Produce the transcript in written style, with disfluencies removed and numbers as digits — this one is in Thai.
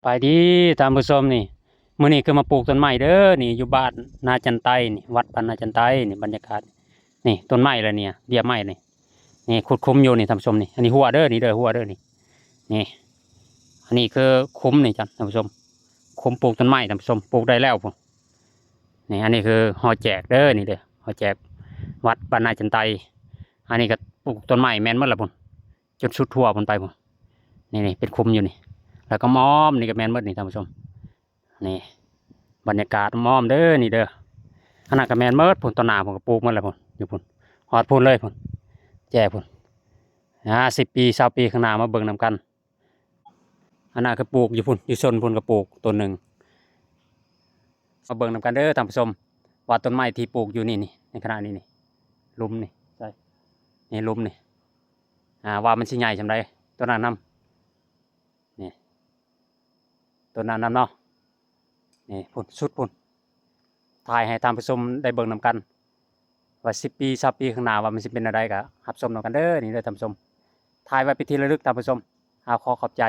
ไปดีตามผู้ชมนี่มื้อนี้คือมาปลูกต้นไม้เด้อนี่อยู่บ้านนาจันไตนี่วัดบ้านนาจันไตนี่บรรยากาศนี่ต้นไม้แล้วเนี่ยเบี้ยไม้นี่นี่ขุดคุ้มอยู่นี่ท่านผู้ชมนี่อันนี้หัวเด้อนี่เด้อหัวเด้อนี่นี่อันนี้คือคุ้มนี่จ้ะท่านผู้ชมคุ้มปลูกต้นไม้ท่านผู้ชมปลูกได้แล้วพุ่นนี่อันนี้คือหอแจกเด้อนี่เด้อหอแจกวัดบ้านนาจันไตอันนี้ก็ปลูกต้นไม้แม่นหมดแล้วพุ่นจนสุดทั่วพุ่นไปพุ่นนี่เป็นคุ้มอยู่นี่แล้วก็ม้อมนี่ก็แม่นหมดนี่ท่านผู้ชมนี่บรรยากาศม้อมเด้อนี่เด้อขนาดกับแมนเมิดพุ่นต้นหนาผมก็ปลูกมันแล้วพุ่นอยู่พุ่นหอดพุ่นเลยพุ่นแจ่พุ่น10 ปี20 ปีข้างหน้ามาเบิ่งนำกันอันนั้นก็ปลูกอยู่พุ่นอยู่ชนพุ่นก็ปลูกต้นหนึ่งมาเบิ่งนำกันเด้อท่านผู้ชมว่าต้นไม้ที่ปลูกอยู่นี่ในขณะนี้นี่ลุมนี่ใช่นี่ลุมนี่ว่ามันสิใหญ่จำได้ต้นนั้นนำนี่ต้นนั้นนำเนาะนี่พุ่นสุดพุ่นถ่ายให้ท่านผู้ชมได้เบิ่งนำกันว่า10 ปี20 ปีข้างหน้าว่ามันสิเป็นอะไรก็รับชมนำกันเด้อนี่เด้อท่านผู้ชมถ่ายไว้เป็นที่ระลึกท่านผู้ชมขอขอบใจ